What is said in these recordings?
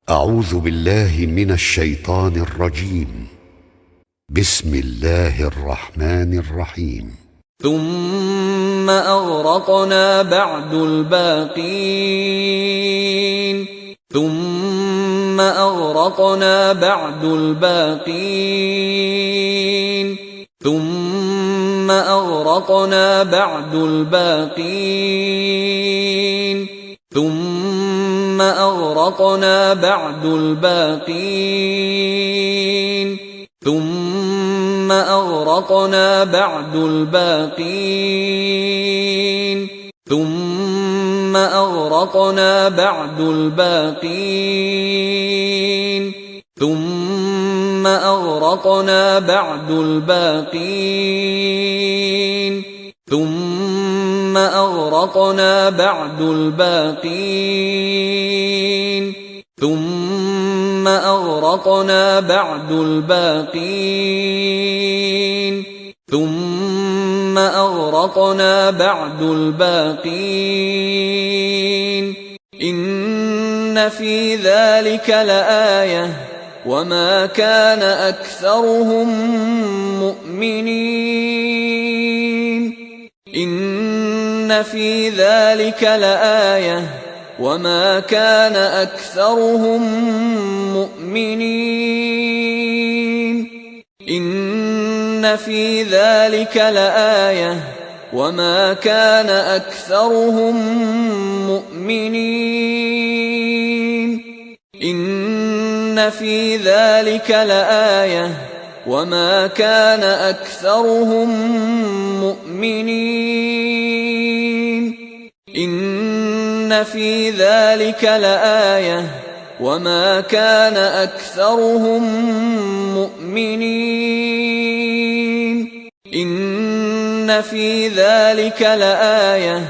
أعوذ بالله من الشيطان الرجيم. بسم الله الرحمن الرحيم. ثم أغرقنا بعد الباقين ثم أغرقنا بعد الباقين ثم أغرقنا بعد الباقين ثم أغرقنا بعد الباقين ثم أغرقنا بعد الباقين ثم أغرقنا بعد الباقين ثم أغرقنا بعد الباقين ثم أغرقنا بعد الباقين ثم أغرقنا بعد الباقين ثم أغرقنا بعد الباقين إن في ذلك لآية وما كان أكثرهم مؤمنين إن في ذلك لآية وما كان أكثرهم مؤمنين إن في ذلك لآية وما كان أكثرهم مؤمنين إن في ذلك لآية وما كان أكثرهم مؤمنين إن في ذلك لآية وما كان أكثرهم مؤمنين إن في ذلك لآية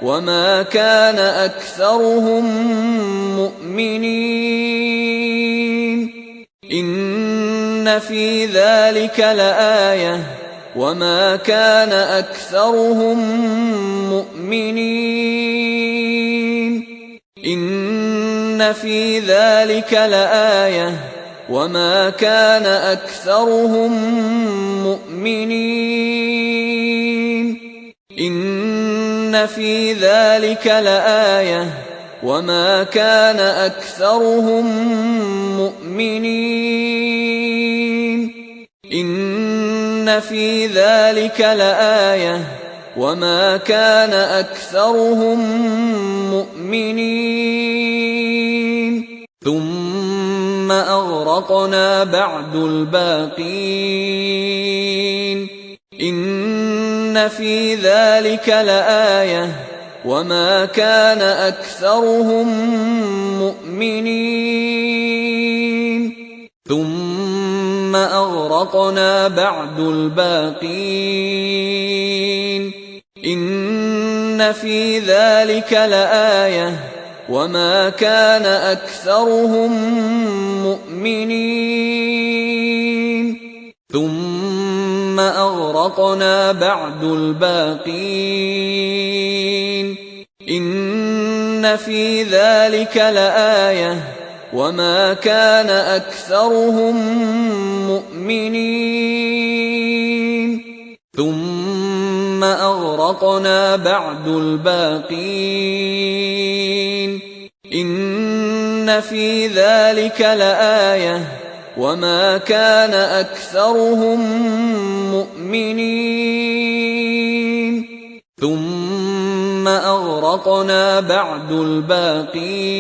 وما كان أكثرهم مؤمنين إن في ذلك لآية وما كان أكثرهم مؤمنين إن في ذلك لآية وما كان أكثرهم مؤمنين إن في ذلك لآية وما كان أكثرهم مؤمنين إن في ذلك لآية وما كان أكثرهم مؤمنين ثم أغرقنا بعد الباقين إن في ذلك لآية وما كان أكثرهم مؤمنين ثم أغرقنا بعد الباقين إن في ذلك لآية وما كان أكثرهم مؤمنين ثم أغرقنا بعد الباقين إن في ذلك لآية وما كان أكثرهم مؤمنين ثم أغرقنا بعد الباقين إن في ذلك لآية وما كان أكثرهم مؤمنين ثم أغرقنا بعد الباقين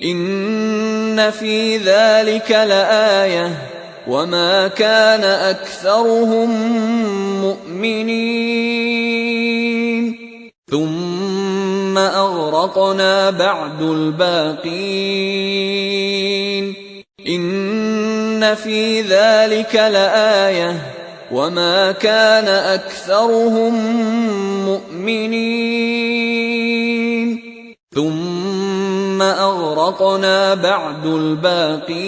إن في ذلك لآية وما كان أكثرهم مؤمنين ثم أغرقنا بعد الباقين إن في ذلك لآية وما كان أكثرهم مؤمنين ثم أغرقنا بعد الباقين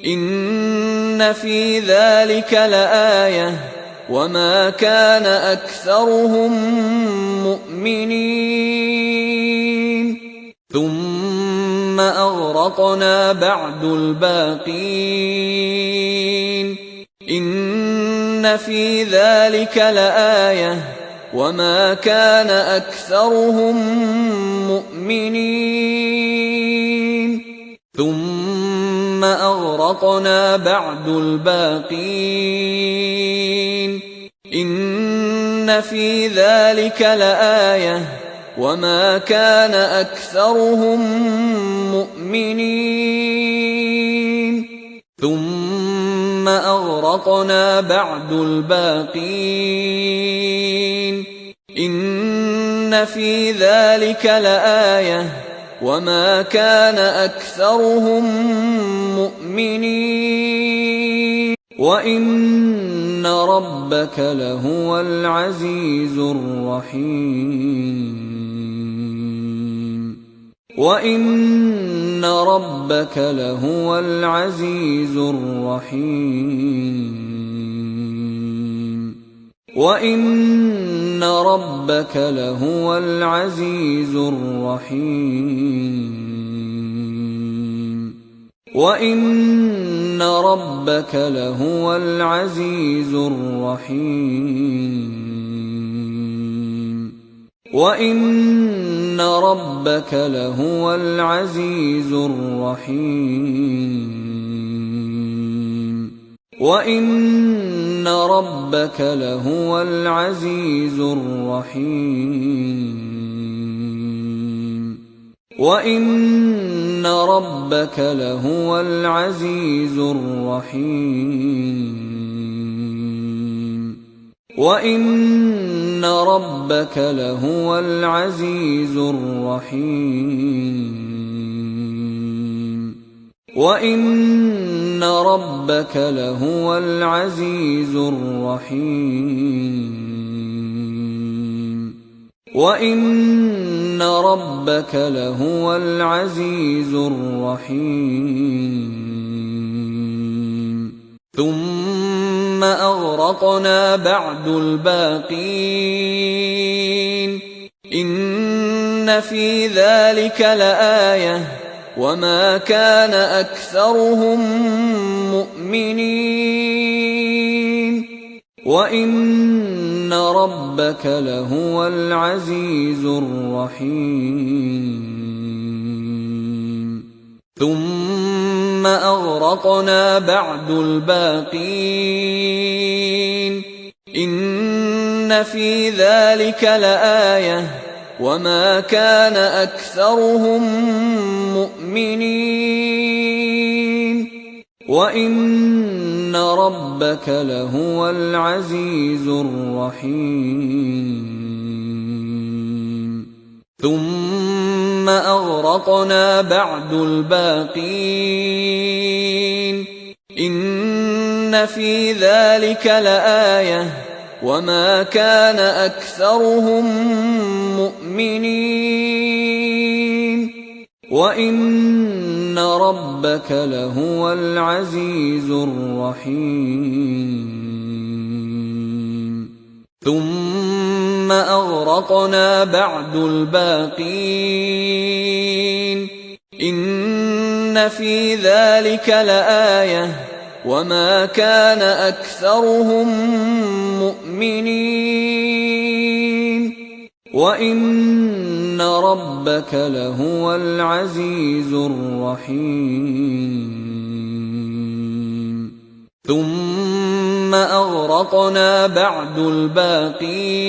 إن في ذلك لآية وما كان أكثرهم مؤمنين ثم أغرقنا بعد الباقين إن في ذلك لآية وما كان أكثرهم مؤمنين ثم أغرقنا بعد الباقين إن في ذلك لآية وما كان أكثرهم مؤمنين ثم أغرقنا بعد الباقين إن في ذلك لآية وما كان أكثرهم مؤمنين وإن ربك لهو العزيز الرحيم وإن ربك لهو العزيز الرحيم وإن ربك لهو العزيز الرحيم وإن ربك لهو العزيز الرحيم وإن ربك لهو العزيز الرحيم وإن ربك لهو العزيز الرحيم وإن ربك لهو العزيز الرحيم وإن ربك لهو العزيز الرحيم وإن ربك لهو العزيز الرحيم وإن ربك لهو العزيز الرحيم ثم أغرقنا بعد الباقين إن في ذلك لآية وما كان أكثرهم مؤمنين وإن ربك لهو العزيز الرحيم ثم أغرقنا بعد الباقين إن في ذلك لآية وما كان أكثرهم مؤمنين وإن ربك لهو العزيز الرحيم ثم أغرقنا بعد الباقين إن في ذلك لآية وما كان أكثرهم مؤمنين وإن ربك لهو العزيز الرحيم ثم أغرقنا بعد الباقين إن في ذلك لآية وما كان أكثرهم مؤمنين وإن ربك لهو العزيز الرحيم ثم أغرقنا بعد الباقين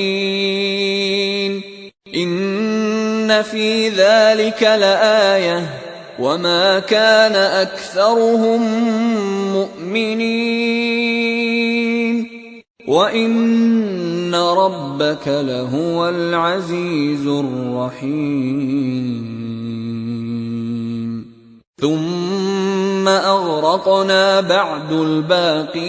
إن في ذلك لآية وما كان أكثرهم مؤمنين وإن ربك لهو العزيز الرحيم ثم أغرقنا بعد الباقين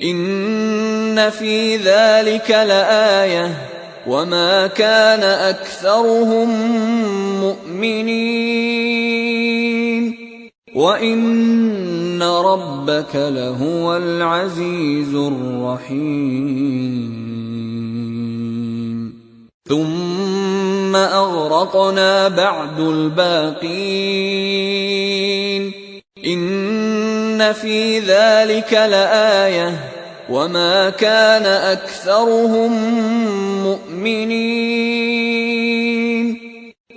إن في ذلك لآية وما كان أكثرهم مؤمنين وإن ربك لهو العزيز الرحيم ثم أغرقنا بعد الباقين إن في ذلك لآية وما كان أكثرهم مؤمنين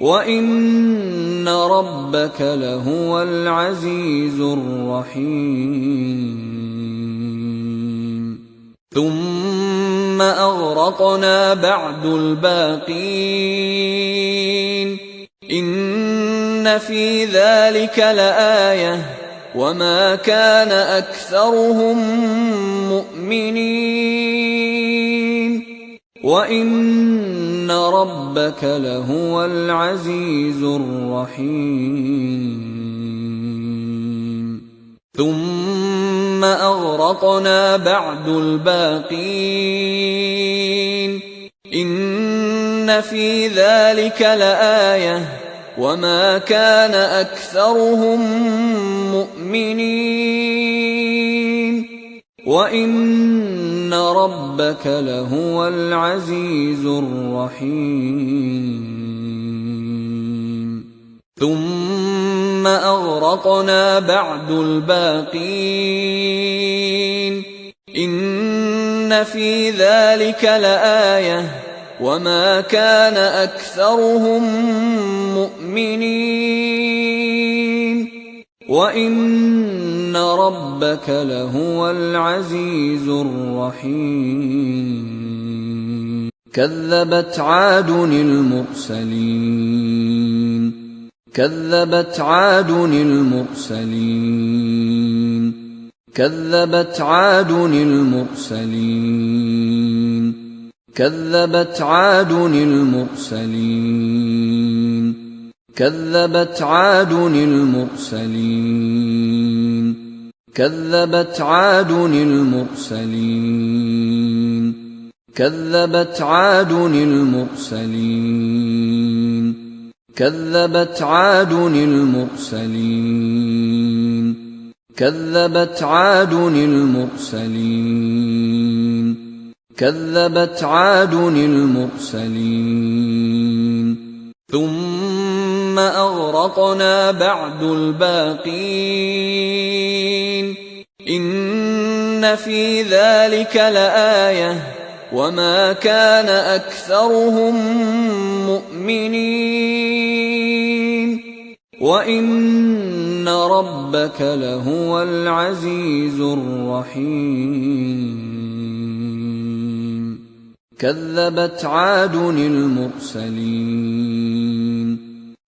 وإن ربك لهو العزيز الرحيم ثم أغرقنا بعد الباقين إن في ذلك لآية وما كان أكثرهم مؤمنين وإن ربك لهو العزيز الرحيم ثم أغرقنا بعد الباقين إن في ذلك لآية وما كان أكثرهم مؤمنين وإن ربك لهو العزيز الرحيم ثم أغرقنا بعد الباقين إن في ذلك لآية وما كان أكثرهم مؤمنين وإن ربك لهو العزيز الرحيم كذبت عاد المرسلين كذبت عاد المرسلين كذبت عاد المرسلين كذبت عاد المرسلين كذبت عاد المرسلين كذبت عاد المرسلين كذبت عاد المرسلين كذبت عاد المرسلين كذبت عاد المرسلين كذبت عاد المرسلين ثم أغرقنا بعد الباقين إن في ذلك لآية وما كان أكثرهم مؤمنين وإن ربك لهو العزيز الرحيم كذبت عاد المرسلين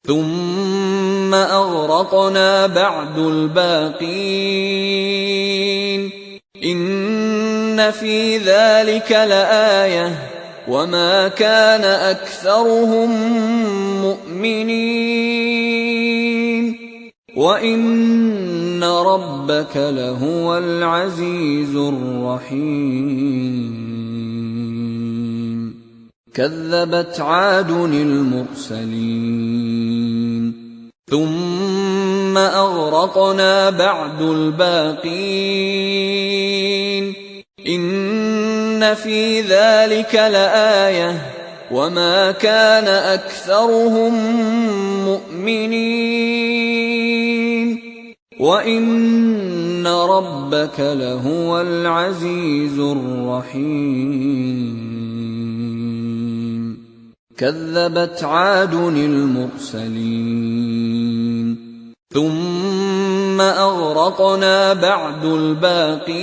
ثم أغرقنا بعد الباقين إن في ذلك لآية وما كان أكثرهم مؤمنين وإن ربك لهو العزيز الرحيم كذبت عاد المرسلين ثم أغرقنا بعد الباقين إن في ذلك لآية وما كان أكثرهم مؤمنين وإن ربك لهو العزيز الرحيم كذبت عاد المرسلين ثم أغرقنا بعد الباقين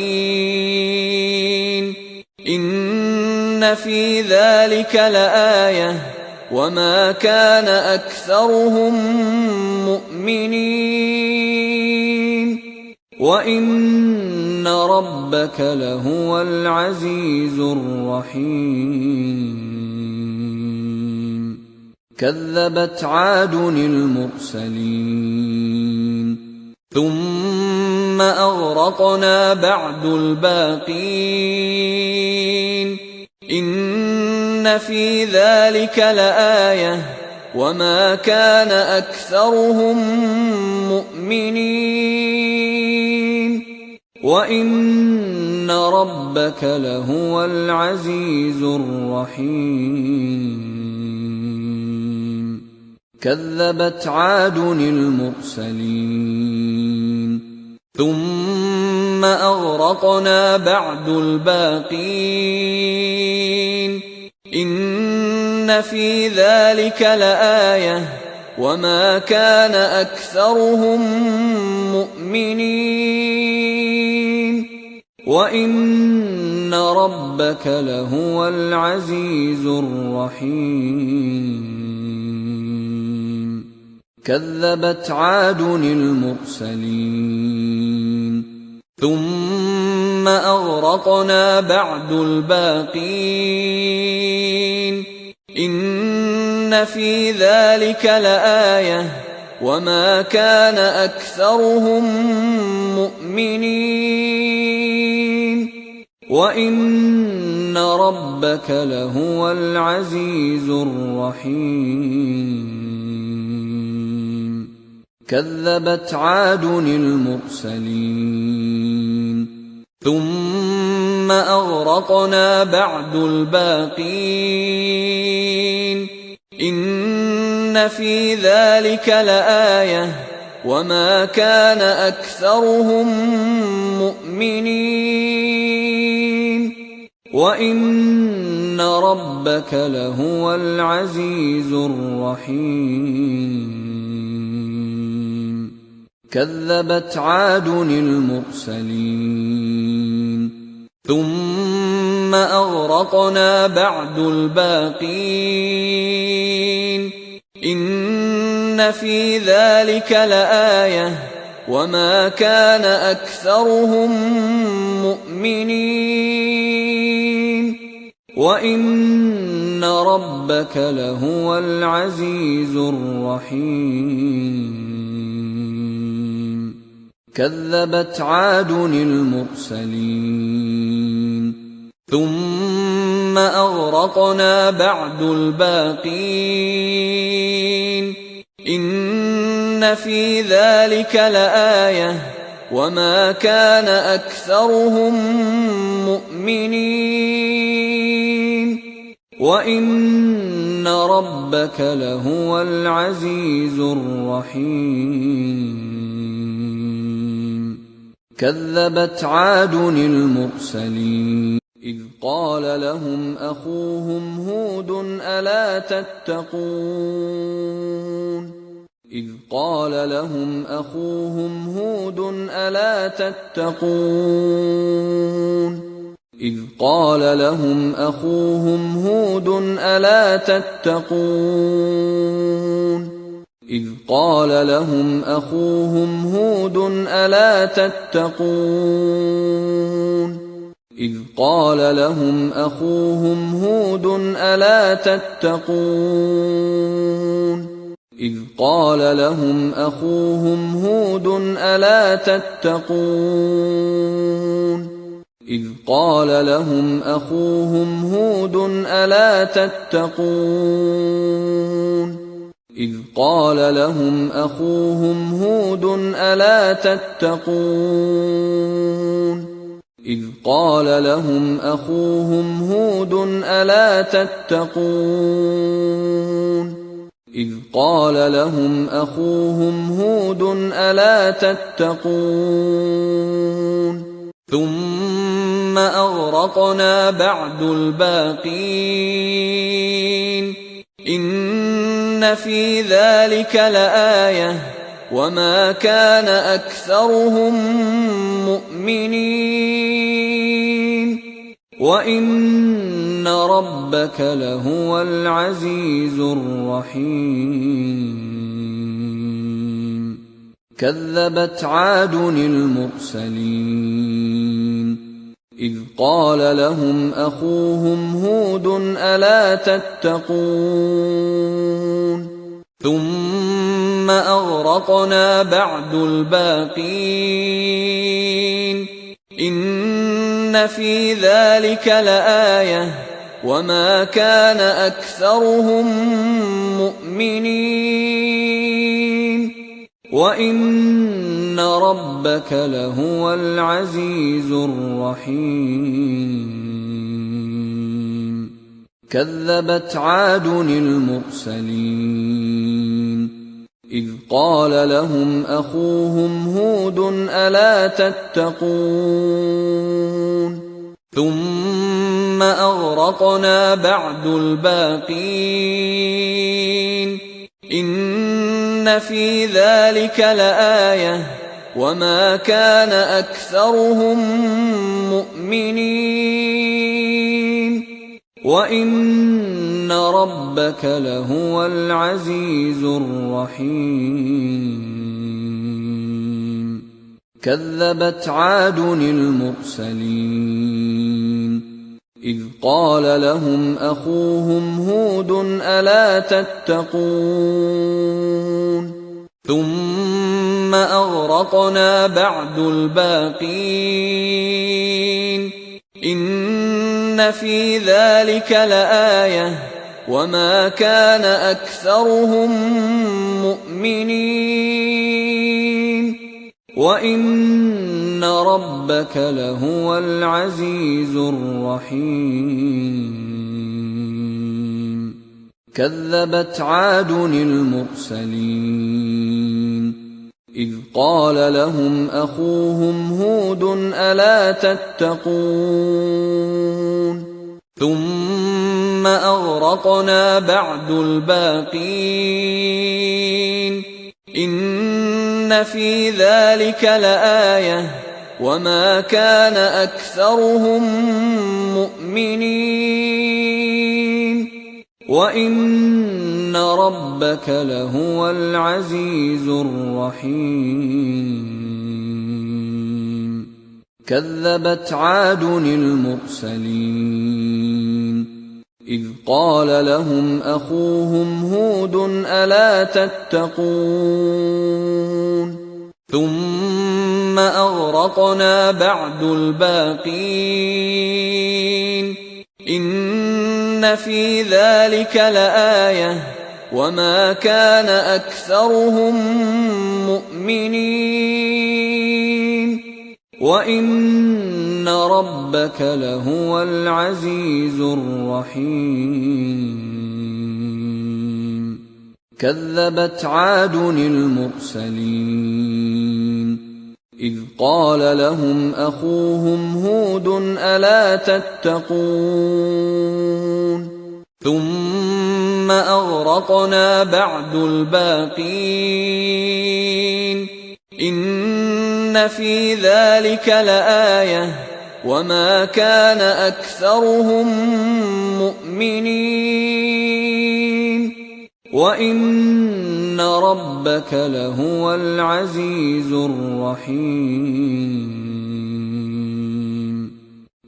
إن في ذلك لآية وما كان أكثرهم مؤمنين وإن ربك لهو العزيز الرحيم كذبت عاد المرسلين ثم أغرقنا بعد الباقين إن في ذلك لآية وما كان أكثرهم مؤمنين وإن ربك لهو العزيز الرحيم كذبت عاد المرسلين ثم أغرقنا بعد الباقين إن في ذلك لآية وما كان أكثرهم مؤمنين وإن ربك لهو العزيز الرحيم كذبت عاد المرسلين ثم أغرقنا بعد الباقين إن في ذلك لآية وما كان أكثرهم مؤمنين وإن ربك لهو العزيز الرحيم كذبت عاد المرسلين ثم أغرقنا بعد الباقين إن في ذلك لآية وما كان أكثرهم مؤمنين وإن ربك لهو العزيز الرحيم كذبت عاد المرسلين ثم أغرقنا بعد الباقين إن في ذلك لآية وما كان أكثرهم مؤمنين وإن ربك لهو العزيز الرحيم كذبت عاد المرسلين ثم أغرقنا بعد الباقين إن في ذلك لآية وما كان أكثرهم مؤمنين وإن ربك لهو العزيز الرحيم كذبت عاد المرسلين إذ قال لهم أخوهم هود ألا تتقون إذ قال لهم أخوهم هود ألا تتقون إذ قال لهم أخوهم هود ألا تتقون إذ قال لهم أخوهم هود ألا تتقون إذ قال لهم أخوهم هود ألا تتقون إذ قال لهم أخوهم هود ألا تتقون إذ قال لهم أخوهم هود ألا تتقون إذ قال لهم أخوهم هود ألا تتقون إذ قال لهم أخوهم هود ألا تتقون إذ قال لهم أخوهم هود ألا تتقون ثم أغرقنا بعد الباقين إن في ذلك لآية وما كان أكثرهم مؤمنين وإن ربك لهو العزيز الرحيم كذبت عاد المرسلين إذ قال لهم أخوهم هود ألا تتقون ثم أغرقنا بعد الباقين إن في ذلك لآية وما كان أكثرهم مؤمنين وإن ربك لهو العزيز الرحيم كذبت عاد المرسلين إذ قال لهم أخوهم هود ألا تتقون ثم أغرقنا بعد الباقين إن في ذلك لآية وما كان أكثرهم مؤمنين وإن ربك لهو العزيز الرحيم كذبت عاد المرسلين إذ قال لهم أخوهم هود ألا تتقون ثم أغرقنا بعد الباقين إن في ذلك لآية وما كان أكثرهم مؤمنين وإن ربك لهو العزيز الرحيم كذبت عاد المرسلين إذ قال لهم أخوهم هود ألا تتقون ثم أغرقنا بعد الباقين إن في ذلك لآية وما كان أكثرهم مؤمنين وإن ربك لهو العزيز الرحيم كذبت عاد المرسلين إذ قال لهم أخوهم هود ألا تتقون ثم أغرقنا بعد الباقين إن في ذلك لآية وما كان أكثرهم مؤمنين وإن ربك لهو العزيز الرحيم كذبت عاد المرسلين إذ قال لهم أخوهم هود ألا تتقون ثم أغرقنا بعد الباقين إن في ذلك لآية وما كان أكثرهم مؤمنين وإن ربك لهو العزيز الرحيم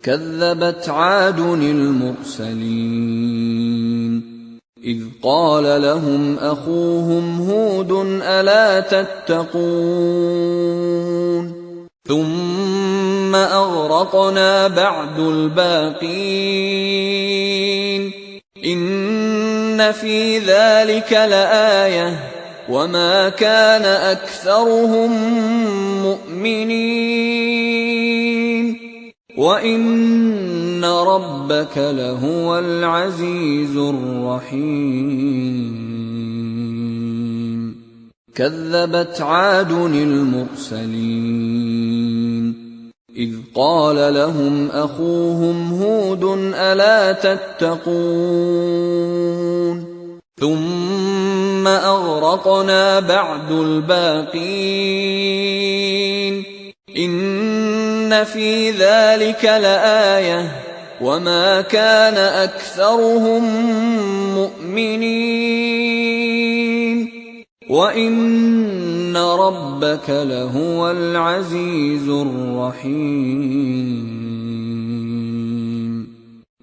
كذبت عاد المرسلين إذ قال لهم أخوهم هود ألا تتقون ثم أغرقنا بعد الباقين إن في ذلك لآية وما كان أكثرهم مؤمنين وإن ربك لهو العزيز الرحيم كذبت عاد المرسلين إذ قال لهم أخوهم هود ألا تتقون ثم أغرقنا بعد الباقين إن في ذلك لآية وما كان أكثرهم مؤمنين وإن ربك لهو العزيز الرحيم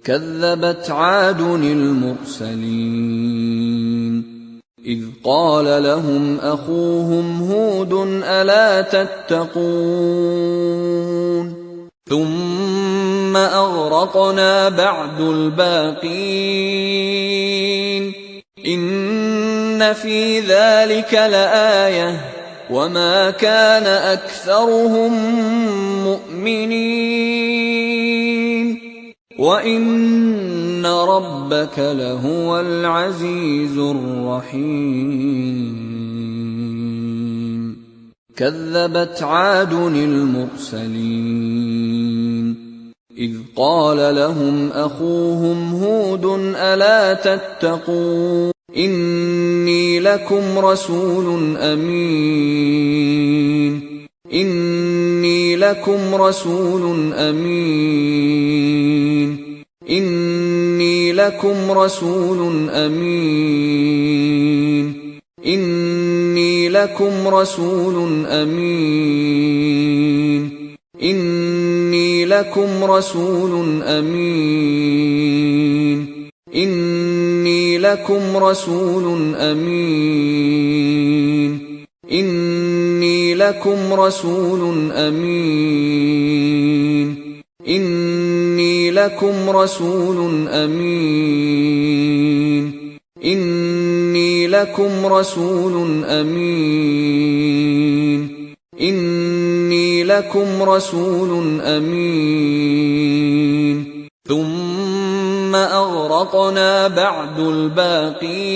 كذبت عاد المرسلين إذ قال لهم أخوهم هود ألا تتقون ثم أغرقنا بعد الباقين إن في ذلك لآية وما كان أكثرهم مؤمنين وإن ربك لهو العزيز الرحيم كذبت عاد المرسلين إذ قال لهم أخوهم هود ألا تتقون إني لكم رسول أمين إني لكم رسول أمين إني لكم رسول أمين إني لكم رسول أمين إني لكم رسول أمين إني لكم رسول أمين إني لكم رسول أمين إني لكم رسول أمين إني لكم رسول أمين إني لكم رسول أمين ثم أغرقنا بعد الباقين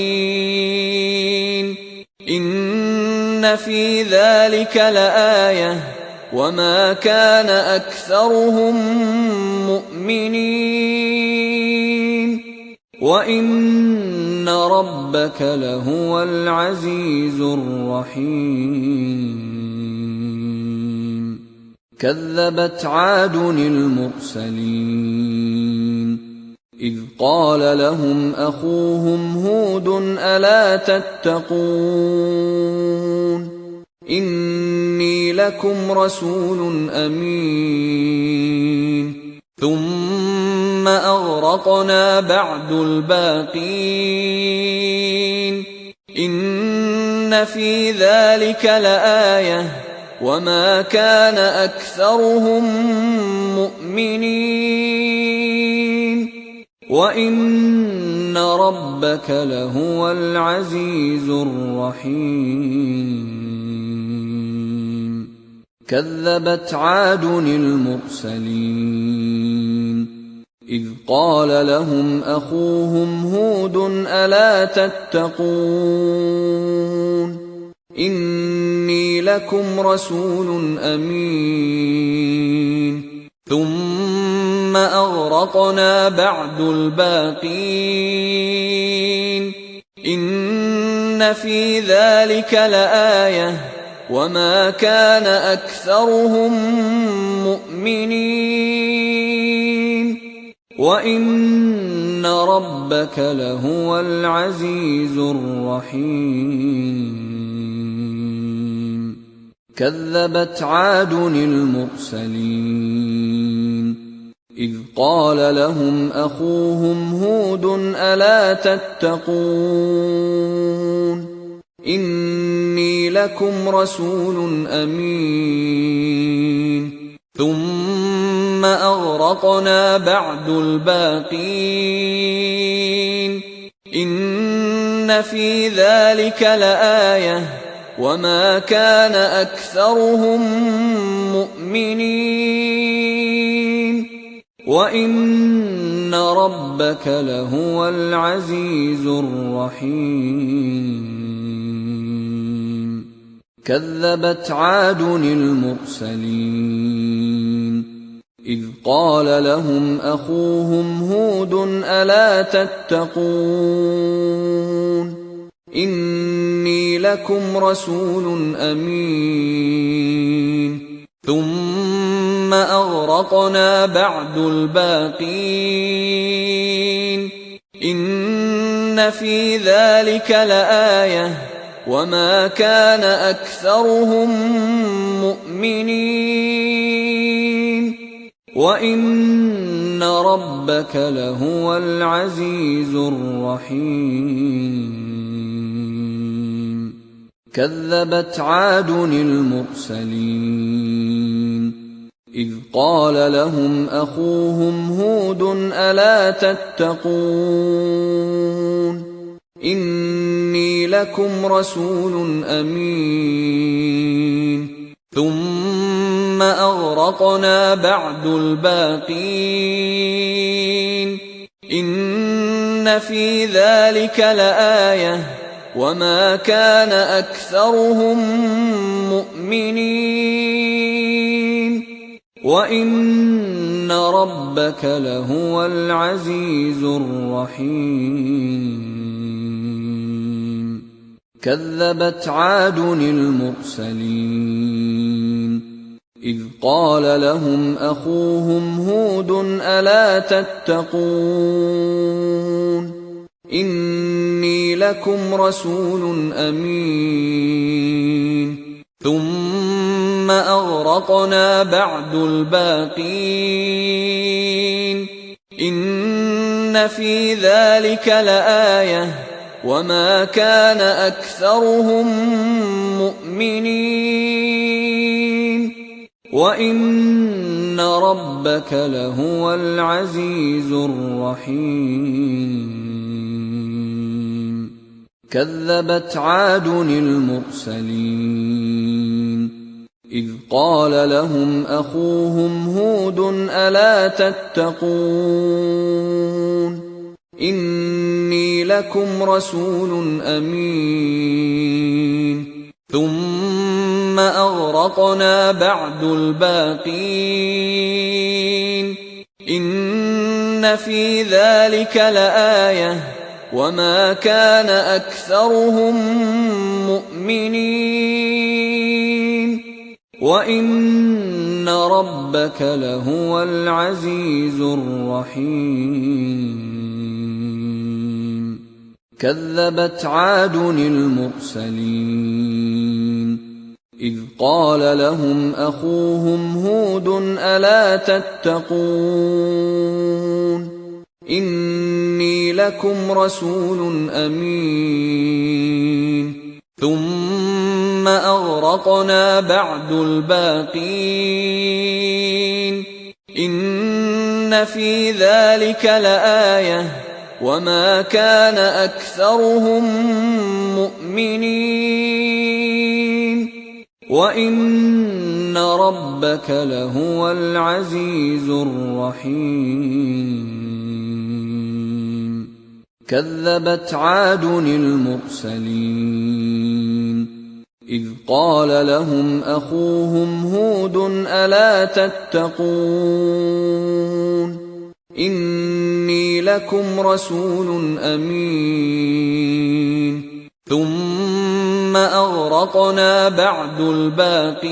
إن في ذلك لآية وما كان أكثرهم مؤمنين وإن ربك لهو العزيز الرحيم كذبت عاد المرسلين إذ قال لهم أخوهم هود ألا تتقون إني لكم رسول أمين ثم أغرقنا بعد الباقين إن في ذلك لآية وما كان أكثرهم مؤمنين وإن ربك لهو العزيز الرحيم كذبت عاد المرسلين إذ قال لهم أخوهم هود ألا تتقون إني لكم رسول أمين ثم أغرقنا بعد الباقين إن في ذلك لآية وما كان أكثرهم مؤمنين وإن ربك لهو العزيز الرحيم كذبت عاد المرسلين إذ قال لهم أخوهم هود ألا تتقون إني لكم رسول أمين ثم أغرقنا بعد الباقين إن في ذلك لآية وما كان أكثرهم مؤمنين وإن ربك لهو العزيز الرحيم كذبت عاد المرسلين إذ قال لهم أخوهم هود ألا تتقون إني لكم رسول أمين ثم أغرقنا بعد الباقين إن في ذلك لآية وما كان أكثرهم مؤمنين وإن ربك لهو العزيز الرحيم كذبت عاد المرسلين إذ قال لهم أخوهم هود ألا تتقون إني لكم رسول أمين ثم أغرقنا بعد الباقين إن في ذلك لآية وما كان أكثرهم مؤمنين وإن ربك لهو العزيز الرحيم كذبت عاد المرسلين إذ قال لهم أخوهم هود ألا تتقون إني لكم رسول أمين ثم أغرقنا بعد الباقين إن في ذلك لآية وما كان أكثرهم مؤمنين وإن ربك لهو العزيز الرحيم كذبت عاد المرسلين إذ قال لهم أخوهم هود ألا تتقون إني لكم رسول أمين ثم أغرقنا بعد الباقين إن في ذلك لآية وما كان أكثرهم مؤمنين وإن ربك لهو العزيز الرحيم كذبت عاد المرسلين إذ قال لهم أخوهم هود ألا تتقون إني لكم رسول أمين ثم أغرقنا بعد الباقين إن في ذلك لآية وما كان أكثرهم مؤمنين وإن ربك لهو العزيز الرحيم كذبت عاد المرسلين إذ قال لهم أخوهم هود ألا تتقون إني لكم رسول أمين ثم أغرقنا بعد الباقين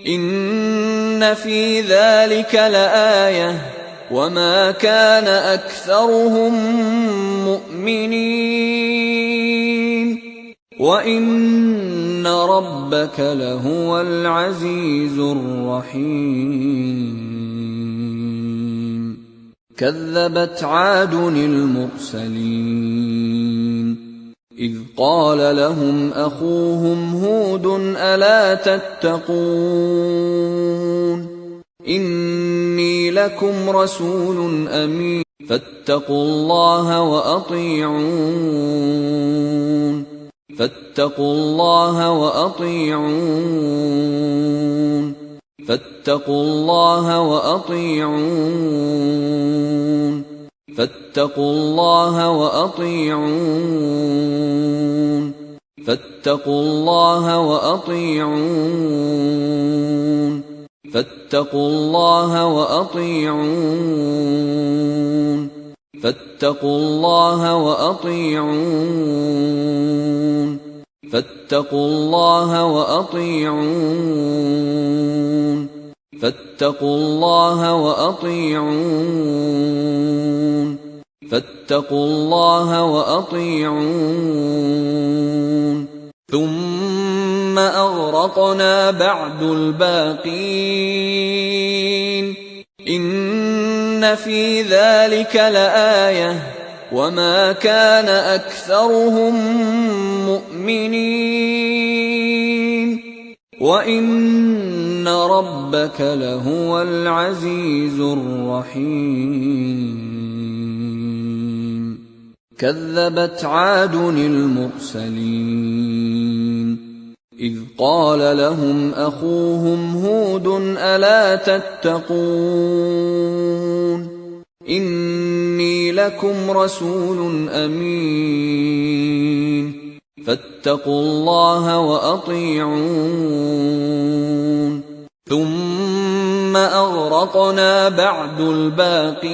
إن في ذلك لآية وما كان أكثرهم مؤمنين وإن ربك لهو العزيز الرحيم كذبت عاد المرسلين إذ قال لهم أخوهم هود ألا تتقون إني لكم رسول أمين فاتقوا الله وأطيعون فاتقوا الله وأطيعون فاتقوا الله وأطيعون فاتقوا الله وأطيعون فاتقوا الله وأطيعون فاتقوا الله وأطيعون فاتقوا الله وأطيعون فاتقوا الله وأطيعون فاتقوا الله وأطيعون فاتقوا الله وأطيعون ثم أغرقنا بعد الباقين إن في ذلك لآية وما كان أكثرهم مؤمنين وإن ربك لهو العزيز الرحيم كذبت عاد المرسلين إذ قال لهم أخوهم هود ألا تتقون إني لكم رسول أمين فاتقوا الله وأطيعون ثم أغرقنا بعد الباقين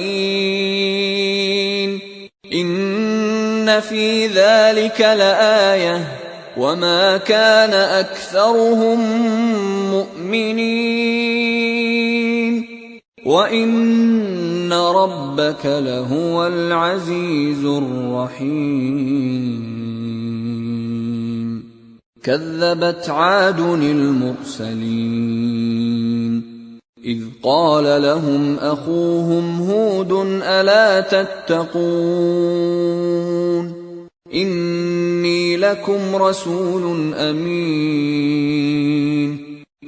إن في ذلك لآية وما كان أكثرهم مؤمنين وإن ربك لهو العزيز الرحيم كذبت عاد المرسلين إذ قال لهم أخوهم هود ألا تتقون إني لكم رسول أمين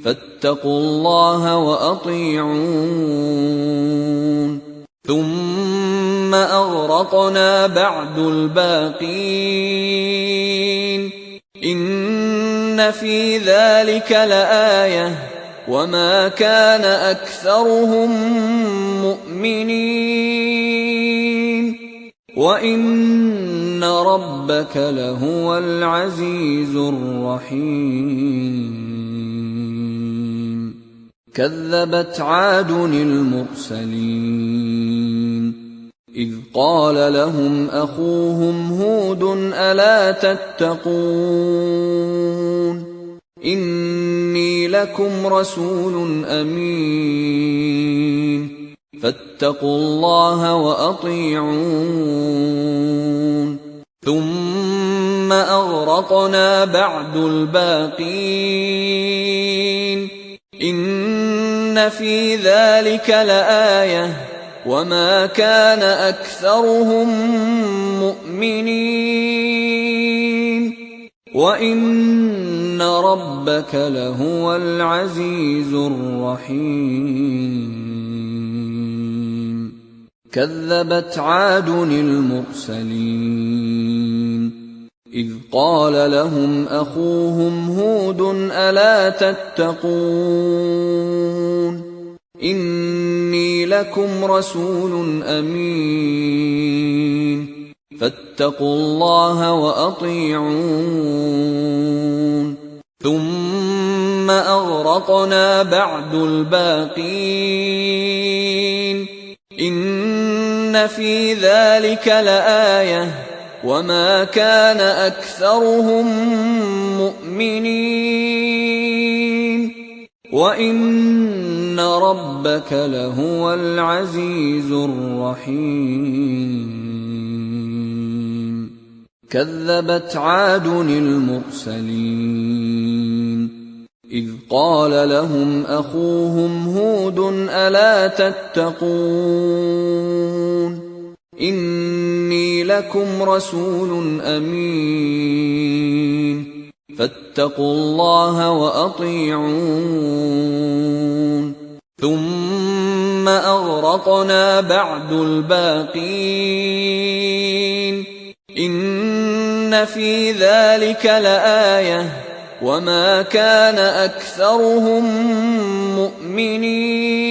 فاتقوا الله وأطيعون ثم أغرقنا بعد الباقين إن في ذلك لآية وما كان أكثرهم مؤمنين وإن ربك لهو العزيز الرحيم كذبت عاد المرسلين إذ قال لهم أخوهم هود ألا تتقون إني لكم رسول أمين فاتقوا الله وأطيعون ثم أغرقنا بعد الباقين إن في ذلك لآية وما كان أكثرهم مؤمنين وإن ربك لهو العزيز الرحيم كذبت عاد المرسلين إذ قال لهم أخوهم هود ألا تتقون إني لكم رسول أمين فاتقوا الله وأطيعون ثم أغرقنا بعد الباقين إن في ذلك لآية وما كان أكثرهم مؤمنين وإن ربك لهو العزيز الرحيم كذبت عاد المرسلين إذ قال لهم أخوهم هود ألا تتقون إني لكم رسول أمين فاتقوا الله وأطيعون ثم أغرقنا بعد الباقين إن في ذلك لآية وما كان أكثرهم مؤمنين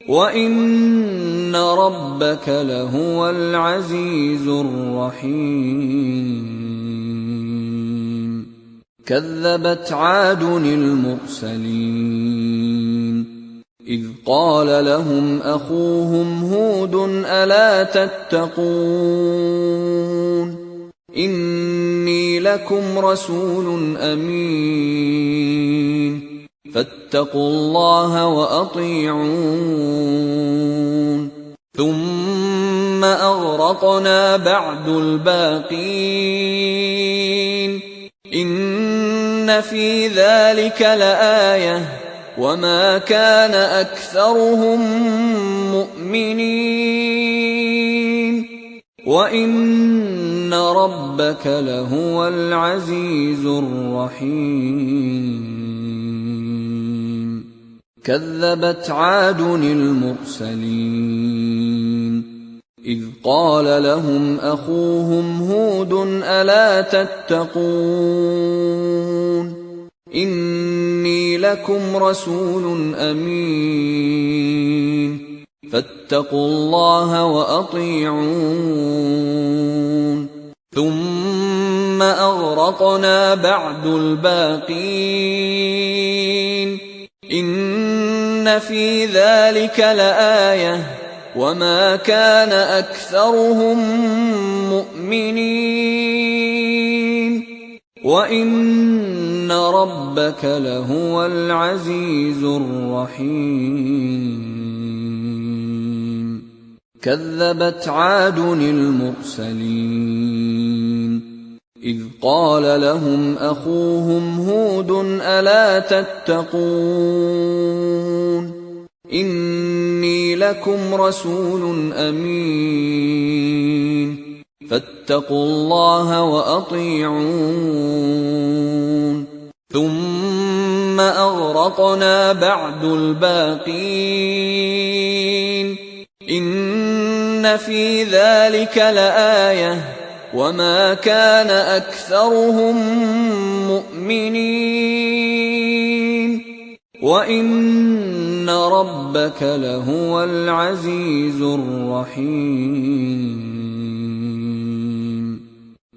وإن ربك لهو العزيز الرحيم كذبت عاد المرسلين إذ قال لهم أخوهم هود ألا تتقون إني لكم رسول أمين فاتقوا الله وأطيعون ثم أغرقنا بعد الباقين إن في ذلك لآية وما كان أكثرهم مؤمنين وإن ربك لهو العزيز الرحيم كذبت عاد المرسلين إذ قال لهم أخوهم هود ألا تتقون إني لكم رسول أمين فاتقوا الله وأطيعون ثم أغرقنا بعد الباقين إن في ذلك لآية وما كان أكثرهم مؤمنين وإن ربك لهو العزيز الرحيم كذبت عاد المرسلين إذ قال لهم أخوهم هود ألا تتقون إني لكم رسول أمين فاتقوا الله وأطيعون ثم أغرقنا بعد الباقين إن في ذلك لآية وما كان أكثرهم مؤمنين وإن ربك لهو العزيز الرحيم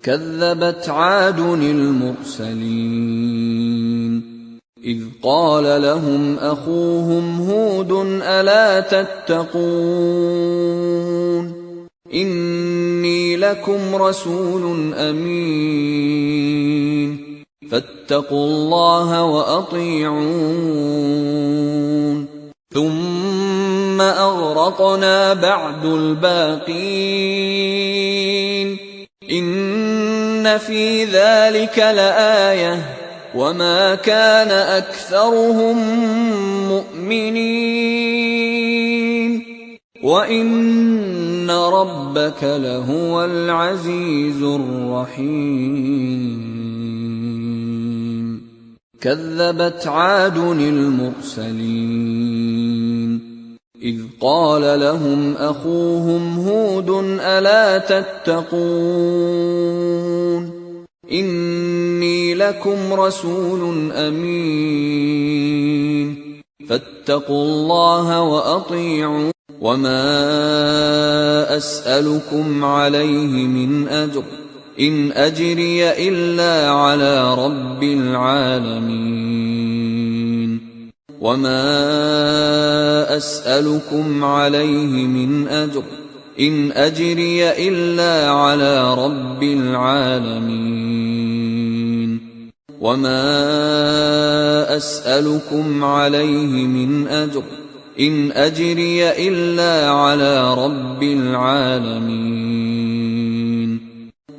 كذبت عاد المرسلين إذ قال لهم أخوهم هود ألا تتقون إني لكم رسول أمين فاتقوا الله وأطيعون ثم أغرقنا بعد الباقين إن في ذلك لآية وما كان أكثرهم مؤمنين وإن ربك لهو العزيز الرحيم كذبت عاد المرسلين إذ قال لهم أخوهم هود ألا تتقون إني لكم رسول أمين فاتقوا الله وأطيعون وما أسألكم عليه من أجر إن أجري إلا على رب العالمين وما أسألكم عليه من أجر إن أجري إلا على رب العالمين وما أسألكم عليه من أجر إن أجري إلا على رب العالمين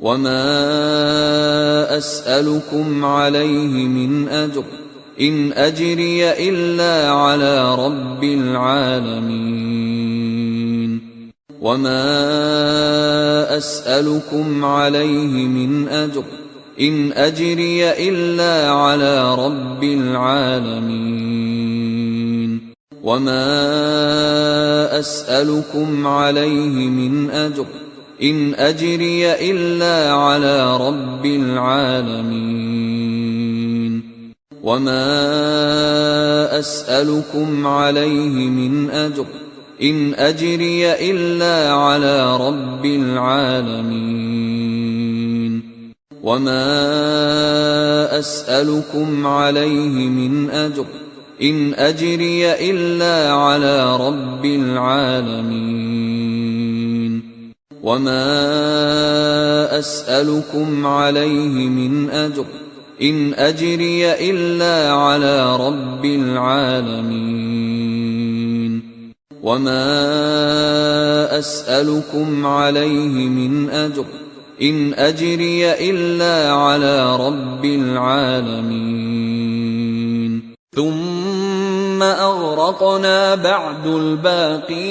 وما أسألكم عليه من أجر إن أجري إلا على رب العالمين وما أسألكم عليه من أجر إن أجري إلا على رب العالمين وما أسألكم عليه من أجر إن أجري إلا على رب العالمين وما أسألكم عليه من أجر إن أجري إلا على رب العالمين وما أسألكم عليه من أجر إن أجري إلا على رب العالمين وما أسألكم عليه من أجر إن أجري إلا على رب العالمين وما أسألكم عليه من أجر إن أجري إلا على رب العالمين ثم أغرقنا بعد الباقين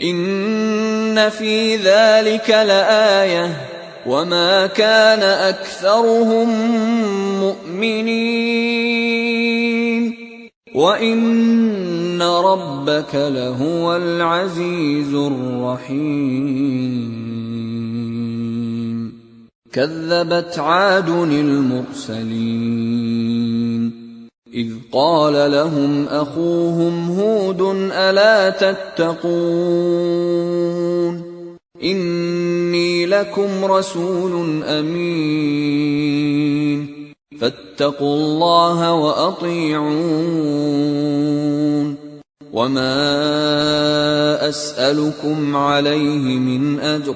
إن في ذلك لآية وما كان أكثرهم مؤمنين وإن ربك لهو العزيز الرحيم كذبت عاد المرسلين إذ قال لهم أخوهم هود ألا تتقون إني لكم رسول أمين فاتقوا الله وأطيعون وما أسألكم عليه من أجر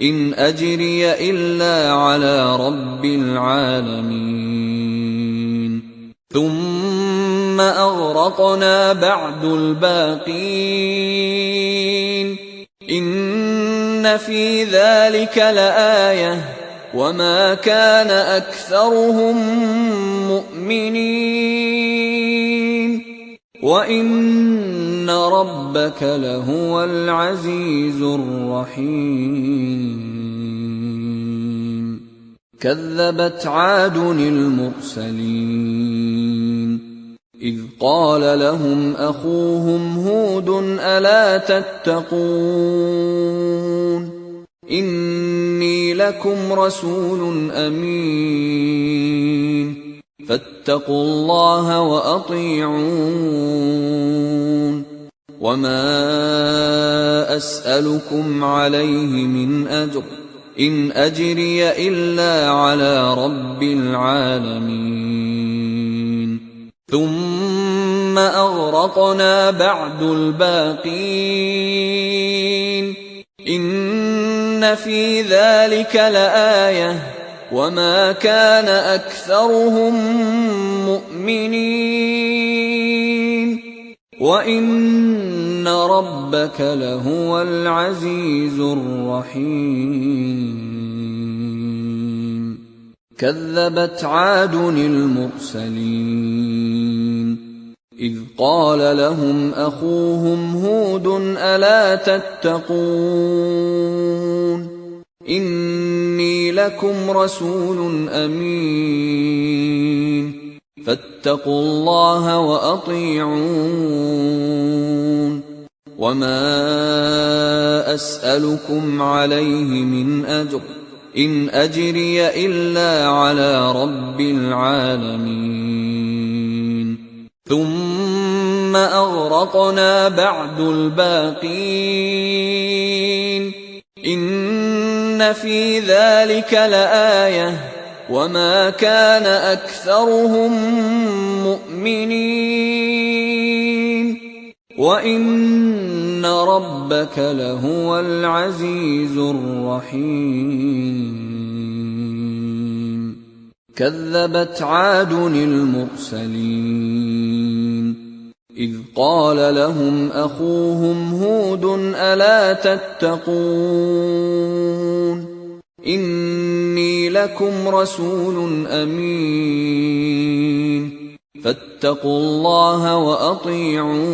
إن أجري إلا على رب العالمين ثم أغرقنا بعد الباقين إن في ذلك لآية وما كان أكثرهم مؤمنين وإن ربك لهو العزيز الرحيم كذبت عاد المرسلين إذ قال لهم أخوهم هود ألا تتقون إني لكم رسول أمين فاتقوا الله وأطيعون وما أسألكم عليه من أجر إن أجري إلا على رب العالمين ثم أغرقنا بعد الباقين إن في ذلك لآية وما كان أكثرهم مؤمنين وإن ربك لهو العزيز الرحيم كذبت عاد المرسلين إذ قال لهم أخوهم هود ألا تتقون إني لكم رسول أمين فاتقوا الله وأطيعون وما أسألكم عليه من أجر إن أجري إلا على رب العالمين ثم أغرقنا بعد الباقين إن في ذلك لآية وما كان أكثرهم مؤمنين وإن ربك لهو العزيز الرحيم كذبت عاد المرسلين إذ قال لهم أخوهم هود ألا تتقون إني لكم رسول أمين فاتقوا الله وأطيعون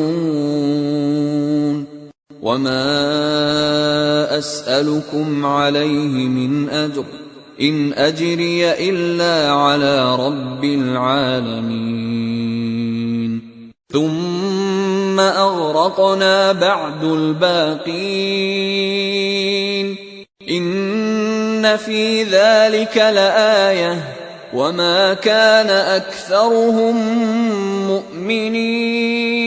وما أسألكم عليه من أجر إن أجري إلا على رب العالمين ثم أغرقنا بعد الباقين إن في ذلك لآية وما كان أكثرهم مؤمنين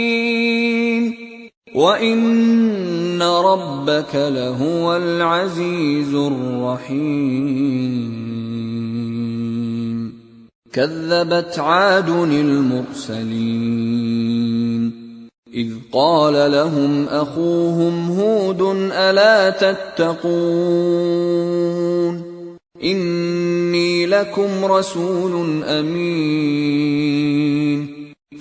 وإن ربك لهو العزيز الرحيم كذبت عاد المرسلين إذ قال لهم أخوهم هود ألا تتقون إني لكم رسول أمين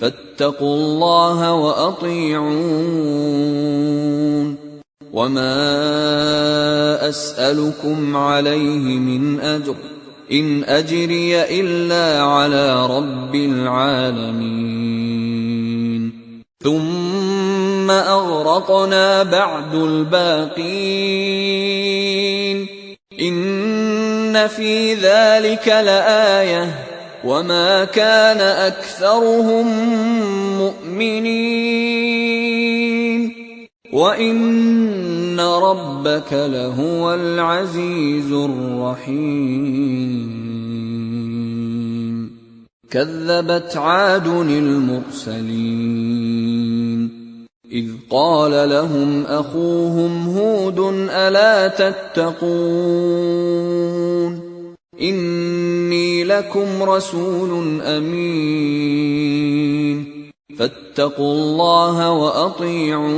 فاتقوا الله وأطيعون وما أسألكم عليه من أجر إن أجري إلا على رب العالمين ثم أغرقنا بعد الباقين إن في ذلك لآية وما كان أكثرهم مؤمنين وإن ربك لهو العزيز الرحيم كذبت عاد المرسلين إذ قال لهم أخوهم هود ألا تتقون إني لكم رسول أمين فاتقوا الله وأطيعون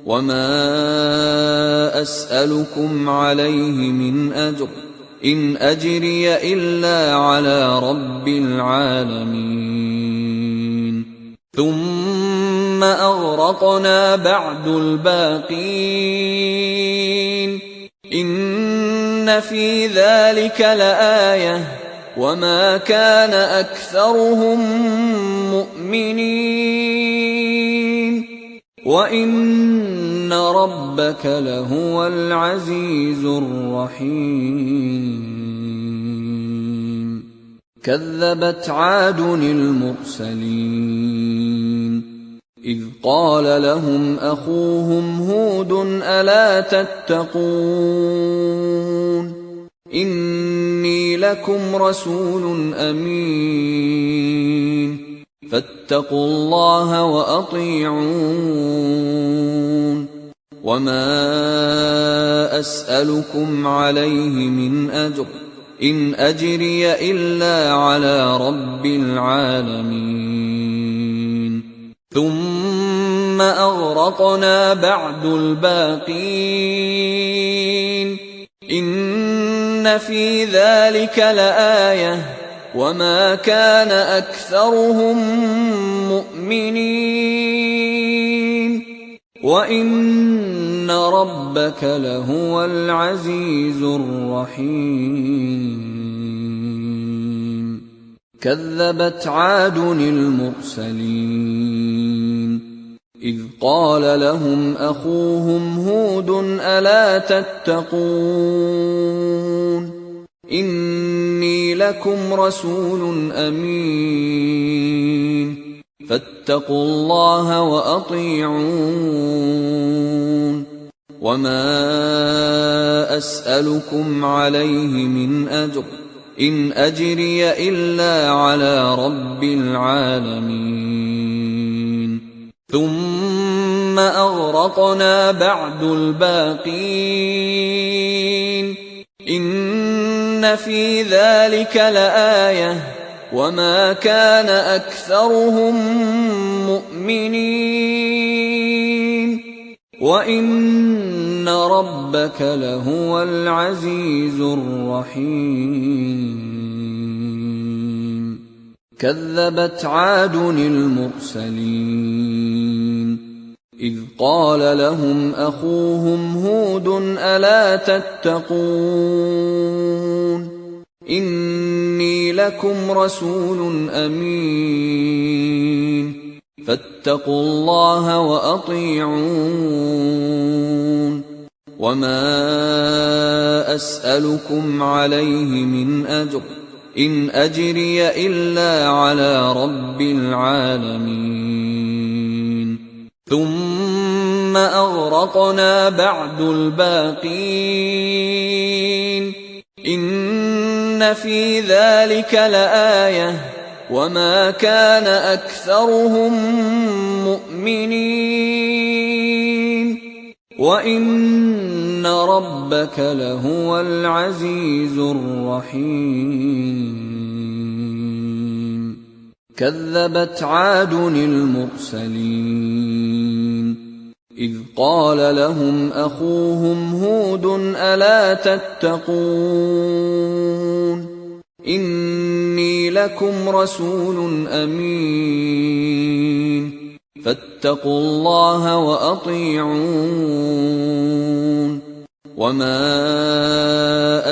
وما أسألكم عليه من أجر إن أجري إلا على رب العالمين ثم أغرقنا بعد الباقين إن في ذلك لآية وما كان أكثرهم مؤمنين وإن ربك لهو العزيز الرحيم كذبت عاد المرسلين إذ قال لهم أخوهم هود ألا تتقون إني لكم رسول أمين فاتقوا الله وأطيعون وما أسألكم عليه من أجر إن أجري إلا على رب العالمين ثم أغرقنا بعد الباقين إن في ذلك لآية وما كان أكثرهم مؤمنين وإن ربك لهو العزيز الرحيم كذبت عاد المرسلين إذ قال لهم أخوهم هود ألا تتقون إني لكم رسول أمين فاتقوا الله وأطيعون وما أسألكم عليه من أجر إن أجري إلا على رب العالمين ثم أغرقنا بعد الباقين إن في ذلك لآية وما كان أكثرهم مؤمنين وإن ربك لهو العزيز الرحيم كذبت عاد المرسلين إذ قال لهم أخوهم هود ألا تتقون إني لكم رسول أمين فاتقوا الله وأطيعون وما أسألكم عليه من أجر إن أجري إلا على رب العالمين ثم أغرقنا بعد الباقين إن في ذلك لآية وما كان أكثرهم مؤمنين وإن ربك لهو العزيز الرحيم كذبت عاد المرسلين إذ قال لهم أخوهم هود ألا تتقون إني لكم رسول أمين فاتقوا الله وأطيعون وما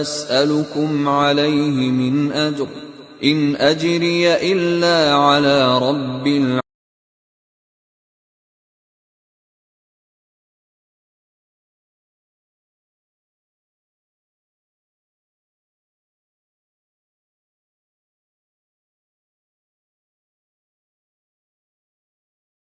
أسألكم عليه من أجر إن أجري إلا على رب العالمين